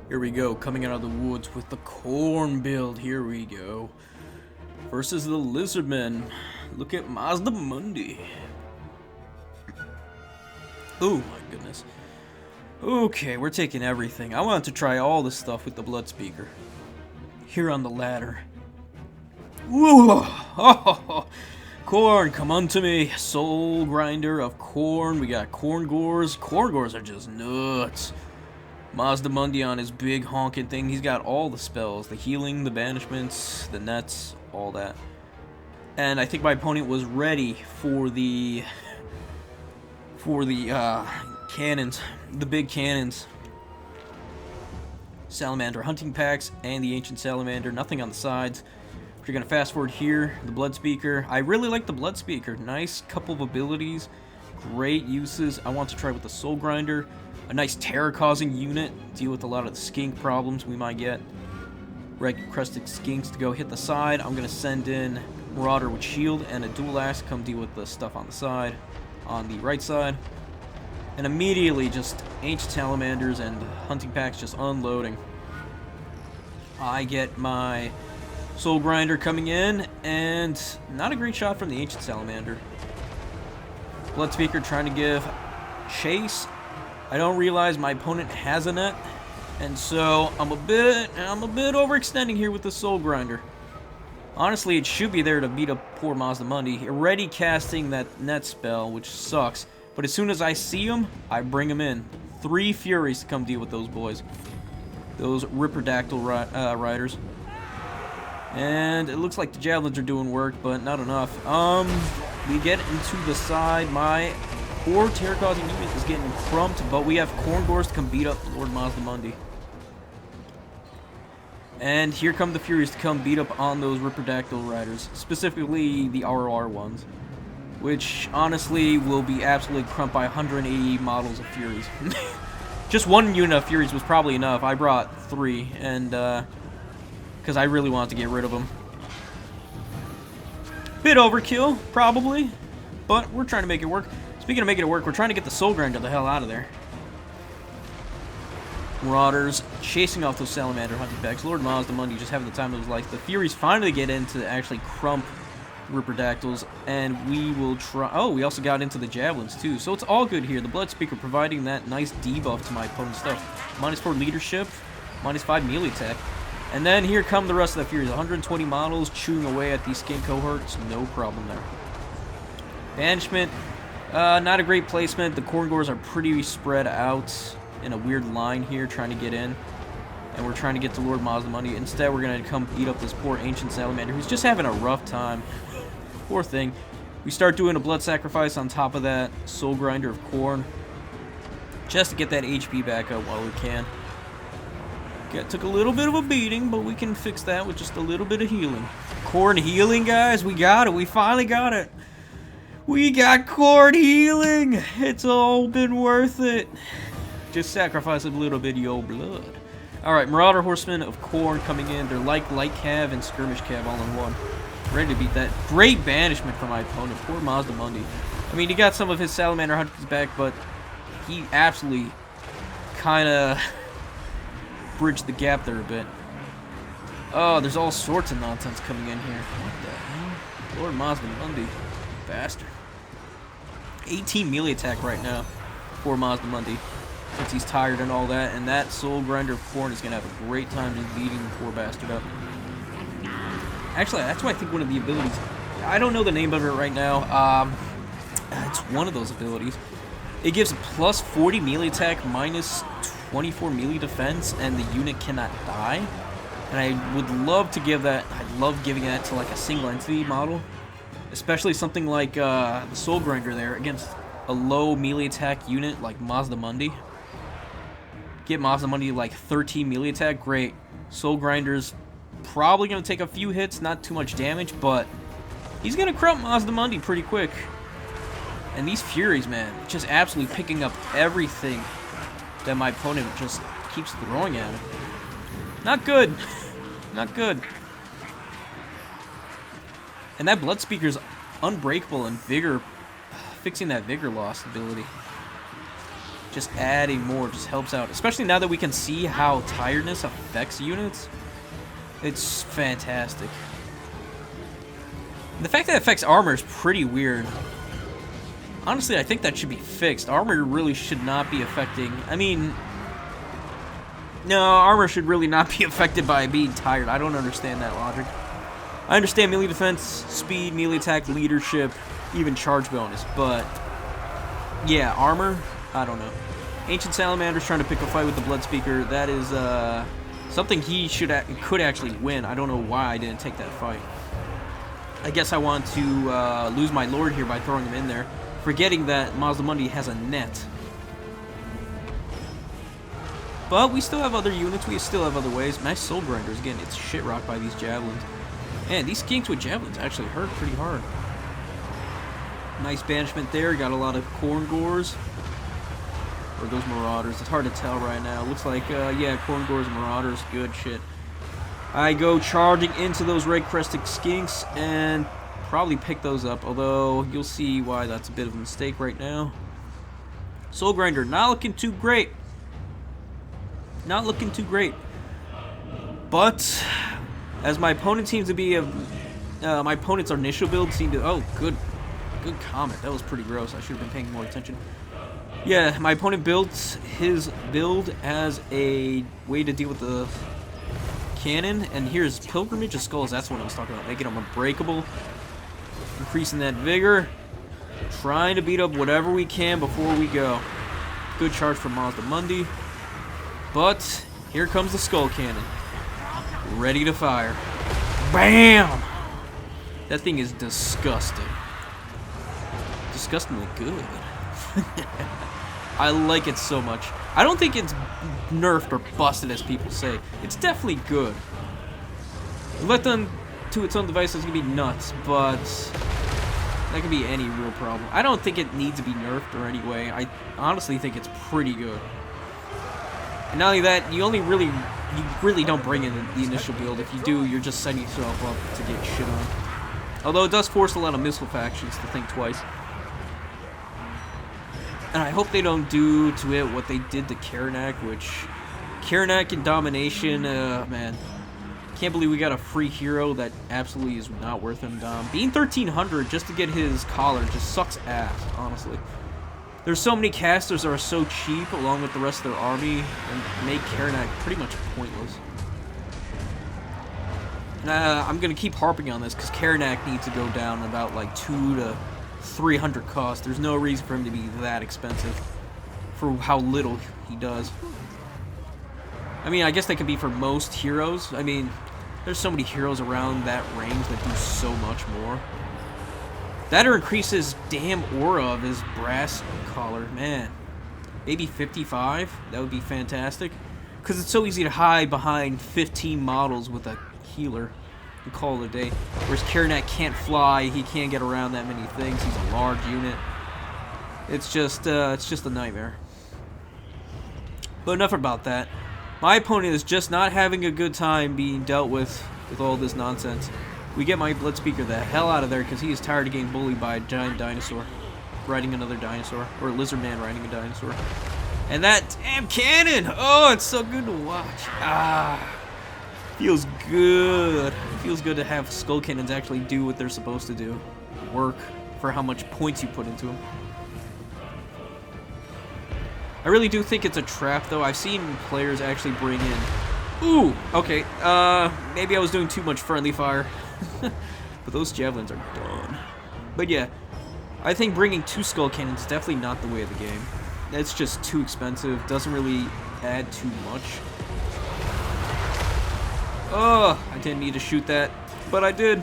Here we go, coming out of the woods with the Khorne build. Here we go. Versus the Lizardmen. Look at Mazda Mundi. Oh my goodness. Okay, we're taking everything. I wanted to try all this stuff with the Blood Speaker. Here on the ladder. Woo! Oh, Khorne, come unto me. Soul Grinder of Khorne. We got Khorne Gores. Khorne Gores are just nuts. Mazda Mundi on his big honking thing. He's got all the spells. The healing, the banishments, the nets, all that. And I think my opponent was ready for the cannons. The big cannons. Salamander hunting packs and the ancient salamander. Nothing on the sides. If you're going to fast forward here, the Blood Speaker. I really like the Blood Speaker. Nice couple of abilities. Great uses. I want to try with the Soul Grinder. A nice terror-causing unit. Deal with a lot of the skink problems we might get. Red-crusted skinks to go hit the side. I'm going to send in Marauder with shield and a dual axe to come deal with the stuff on the side. On the right side. And immediately just ancient salamanders and hunting packs just unloading. I get my Soul Grinder coming in, and not a great shot from the ancient salamander. Blood Speaker trying to give chase. I don't realize my opponent has a net, and so I'm a bit overextending here with the Soul Grinder. Honestly, it should be there to beat up poor Mazda Mundi. Already casting that net spell, which sucks. But as soon as I see him, I bring him in. 3 Furies to come deal with those boys. Those Ripperdactyl riders. And it looks like the javelins are doing work, but not enough. We get into the side. My poor terror-causing unit is getting crumped, but we have Khorne Gores to come beat up Lord Mazda Mundi. And here come the Furies to come beat up on those Ripperdactyl riders, specifically the RR ones, which honestly will be absolutely crumped by 180 models of Furies. Just one unit of Furies was probably enough. I brought 3, and because I really wanted to get rid of them. Bit overkill, probably, but we're trying to make it work. Speaking of making it work, we're trying to get the Soul Grinder the hell out of there. Marauders chasing off those salamander hunting packs. Lord Mazda Mundi just having the time of his life. The Furies finally get in to actually crump Ripperdactyls, and we will try. Oh, we also got into the javelins too, so it's all good here. The Blood Speaker providing that nice debuff to my opponent's stuff. -4 leadership, -5 melee attack. And then here come the rest of the Furies. 120 models chewing away at these skin cohorts. No problem there. Banishment. Not a great placement. The Khorne Gores are pretty spread out in a weird line here, trying to get in. And we're trying to get to Lord Mazda Mundi. Instead, we're going to come beat up this poor ancient salamander who's just having a rough time. Poor thing. We start doing a blood sacrifice on top of that Soul Grinder of Khorne, just to get that HP back up while we can. Took a little bit of a beating, but we can fix that with just a little bit of healing. Khorne healing, guys. We got it. We finally got it. We got Khorne healing. It's all been worth it. Just sacrifice a little bit of your blood. Alright, Marauder Horsemen of Khorne coming in. They're like Light Cav and Skirmish Cav all in one. Ready to beat that. Great banishment from my opponent. Poor Mazda Mundi. I mean, he got some of his Salamander Hunters back, but he absolutely kind of bridged the gap there a bit. Oh, there's all sorts of nonsense coming in here. What the hell? Lord Mazda Mundi. Bastard. 18 melee attack right now for Mazda Mundi, since he's tired and all that, and that Soul Grinder of Khorne is going to have a great time just beating the poor bastard up. Actually, that's why I think one of the abilities, I don't know the name of it right now, it's one of those abilities. It gives plus 40 melee attack, minus 24 melee defense, and the unit cannot die. And I would love to give that, I'd love giving that to like a single entity model, especially something like the Soul Grinder there against a low melee attack unit like Mazda Mundi. Get Mazda Mundi like 13 melee attack, great. Soul Grinder's probably going to take a few hits, not too much damage, but he's going to crump Mazda Mundi pretty quick. And these Furies, man, just absolutely picking up everything that my opponent just keeps throwing at him. Not good. Not good. And that Blood Speaker's unbreakable and vigor, fixing that vigor loss ability. just adding more just helps out. Especially now that we can see how tiredness affects units. It's fantastic. The fact that it affects armor is pretty weird. Honestly, I think that should be fixed. Armor really should not be affecting... I mean... No, armor should really not be affected by being tired. I don't understand that logic. I understand melee defense, speed, melee attack, leadership, even charge bonus, but... Yeah, armor? I don't know. Ancient Salamander's trying to pick a fight with the Bloodspeaker. That is, something he could actually win. I don't know why I didn't take that fight. I guess I want to lose my Lord here by throwing him in there, forgetting that Mazdamundi has a net. But we still have other units, we still have other ways. Nice Soul Grinders, again, it's shit rocked by these javelins. Man, these skinks with javelins actually hurt pretty hard. Nice banishment there, got a lot of Khorne Gores. Or those Marauders, it's hard to tell right now. Looks like, yeah, Khorne Gores and Marauders, good shit. I go charging into those red-crested skinks and probably pick those up, although you'll see why that's a bit of a mistake right now. Soul Grinder, not looking too great. Not looking too great. But, as my opponent seems to be, my opponent's initial build seemed to, oh, good comment. That was pretty gross. I should have been paying more attention. Yeah, my opponent built his build as a way to deal with the cannon, and here's Pilgrimage of Skulls. That's what I was talking about, making them unbreakable, increasing that vigor, trying to beat up whatever we can before we go. Good charge from Mazdamundi, but here comes the Skull Cannon, ready to fire. Bam! That thing is disgusting. Disgustingly good. I like it so much. I don't think it's nerfed or busted as people say. It's definitely good. Left on to its own devices can be nuts, but that could be any real problem. I don't think it needs to be nerfed or any way. I honestly think it's pretty good. And not only that, you really don't bring in the initial build. If you do, you're just setting yourself up to get shit on. Although it does force a lot of missile factions to think twice. And I hope they don't do to it what they did to Khorne, which... Khorne and Domination, man. Can't believe we got a free hero that absolutely is not worth him. Being 1300 just to get his collar just sucks ass, honestly. There's so many casters that are so cheap along with the rest of their army and make Khorne pretty much pointless. I'm going to keep harping on this because Khorne needs to go down about like 200 to 300 cost. There's no reason for him to be that expensive for how little he does. I mean, I guess they could be for most heroes. I mean, there's so many heroes around that range that do so much more. That or increases damn aura of his brass collar. Man, maybe 55? That would be fantastic. Because it's so easy to hide behind 15 models with a healer. And call it a day. Whereas Khorne can't fly, he can't get around that many things. He's a large unit. It's just a nightmare. But enough about that. My opponent is just not having a good time being dealt with all this nonsense. We get my Bloodspeaker the hell out of there because he is tired of getting bullied by a giant dinosaur riding another dinosaur, or a Lizardman riding a dinosaur. And that damn cannon! Oh, it's so good to watch. Ah. Feels good. It feels good to have skull cannons actually do what they're supposed to do. Work for how much points you put into them. I really do think it's a trap, though. I've seen players actually bring in... Ooh! Okay, maybe I was doing too much friendly fire. But those javelins are done. But yeah, I think bringing 2 skull cannons is definitely not the way of the game. It's just too expensive. Doesn't really add too much. Oh, I didn't need to shoot that, but I did.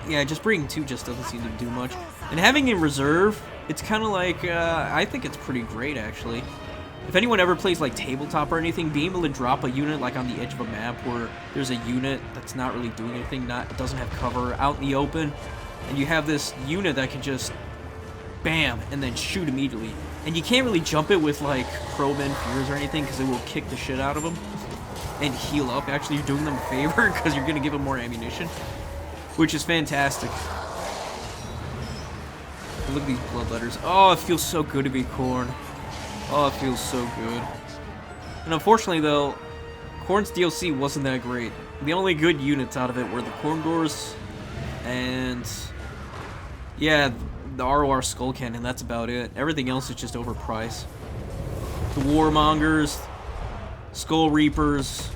Yeah, just bringing 2 just doesn't seem to do much. And having in reserve, it's kind of like, I think it's pretty great, actually. If anyone ever plays, like, tabletop or anything, being able to drop a unit, like, on the edge of a map where there's a unit that's not really doing anything, doesn't have cover, out in the open, and you have this unit that can just, bam, and then shoot immediately. And you can't really jump it with, like, Crowmen, Fears, or anything, because it will kick the shit out of them. And heal up. Actually, you're doing them a favor because you're going to give them more ammunition, which is fantastic. Look at these bloodletters. Oh, it feels so good to be Khorne. Oh, it feels so good. And unfortunately, though, Khorne's DLC wasn't that great. The only good units out of it were the Khorne and yeah, the ROR Skull Cannon. That's about it. Everything else is just overpriced. The Warmongers, Skull Reapers,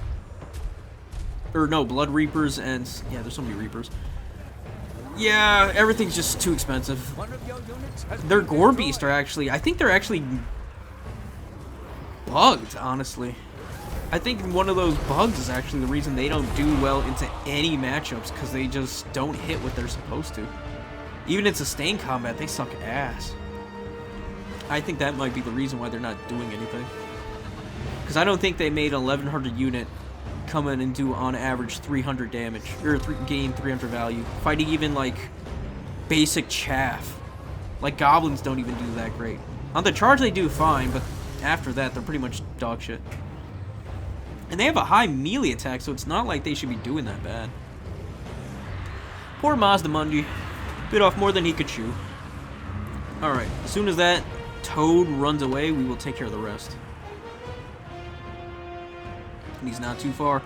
or no, Blood Reapers, and yeah, there's so many Reapers. Yeah, everything's just too expensive. Their Gore Beasts are actually, I think they're actually bugged, honestly. I think one of those bugs is actually the reason they don't do well into any matchups, because they just don't hit what they're supposed to. Even in sustained combat, they suck ass. I think that might be the reason why they're not doing anything. Because I don't think they made an 1100 unit come in and do on average 300 damage, or gain 300 value. Fighting even like basic chaff. Like goblins don't even do that great. On the charge they do fine, but after that they're pretty much dog shit. And they have a high melee attack, so it's not like they should be doing that bad. Poor Mazdamundi. Bit off more than he could chew. Alright, as soon as that toad runs away, we will take care of the rest. And he's not too far.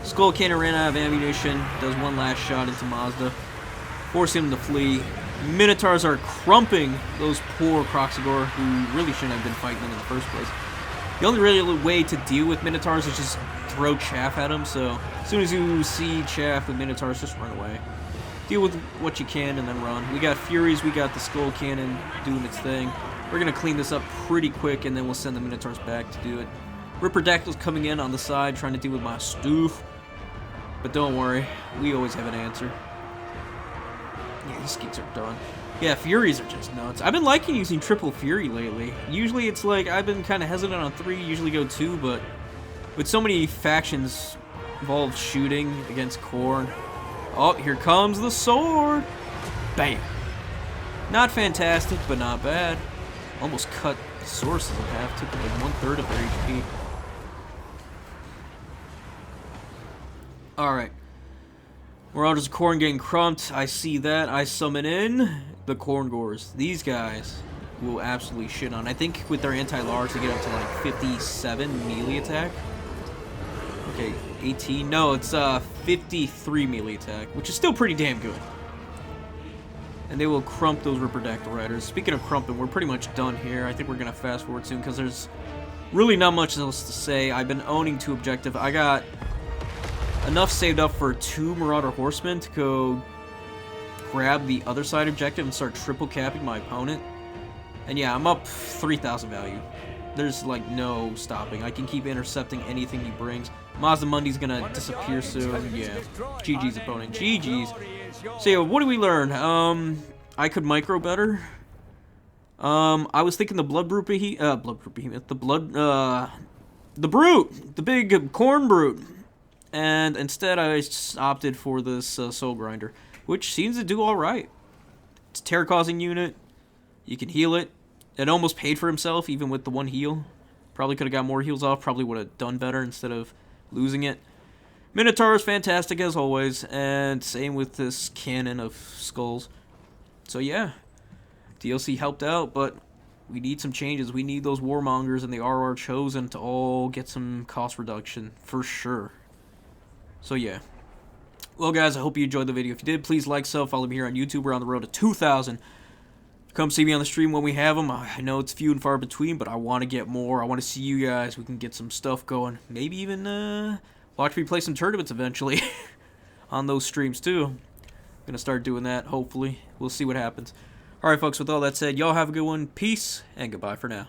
Skull Cannon ran out of ammunition, does one last shot into Mazda, forcing him to flee. Minotaurs are crumping those poor Croxagore, who really shouldn't have been fighting them in the first place. The only real way to deal with Minotaurs is just throw chaff at them, so as soon as you see chaff with Minotaurs, just run away. Deal with what you can and then run. We got Furies, we got the Skull Cannon doing its thing. We're going to clean this up pretty quick, and then we'll send the Minotaurs back to do it. Ripperdactyl's coming in on the side, trying to deal with my stoof. But don't worry, we always have an answer. Yeah, these skeets are done. Yeah, Furies are just nuts. I've been liking using triple Fury lately. Usually it's like, I've been kind of hesitant on 3, usually go 2, but with so many factions involved shooting against Khorne. Oh, here comes the sword! Bam! Not fantastic, but not bad. Almost cut the sources in half, took like 1/3 of their HP. Alright. We're on just Khorne getting crumped. I see that. I summon in the Khorngors. These guys will absolutely shit on. I think with their anti-large they get up to like 57 melee attack. Okay, 18. No, it's 53 melee attack, which is still pretty damn good. And they will crump those Ripperdactyl Riders. Speaking of crumping, we're pretty much done here. I think we're going to fast forward soon because there's really not much else to say. I've been owning 2 objective. I got enough saved up for 2 Marauder Horsemen to go grab the other side objective and start triple capping my opponent. And yeah, I'm up 3,000 value. There's like no stopping. I can keep intercepting anything he brings. Mazdamundi's gonna disappear soon. Yeah, GG's opponent. GG's. So yeah, what do we learn? I could micro better. I was thinking the Blood Brute Behemoth, the Brute, the big Khorne Brute. And instead I just opted for this Soul Grinder, which seems to do alright. It's a terror-causing unit. You can heal it. It almost paid for himself, even with the 1 heal. Probably could have got more heals off. Probably would have done better instead of losing it. Minotaur is fantastic as always. And same with this cannon of skulls. So yeah. DLC helped out, but we need some changes. We need those Warmongers and the RR Chosen to all get some cost reduction. For sure. So yeah. Well guys, I hope you enjoyed the video. If you did, please like, follow me here on YouTube. We're on the road to 2,000. Come see me on the stream when we have them. I know it's few and far between, but I want to get more. I want to see you guys. We can get some stuff going. Maybe even watch me play some tournaments eventually on those streams too. I'm going to start doing that, hopefully. We'll see what happens. Alright folks, with all that said, y'all have a good one. Peace, and goodbye for now.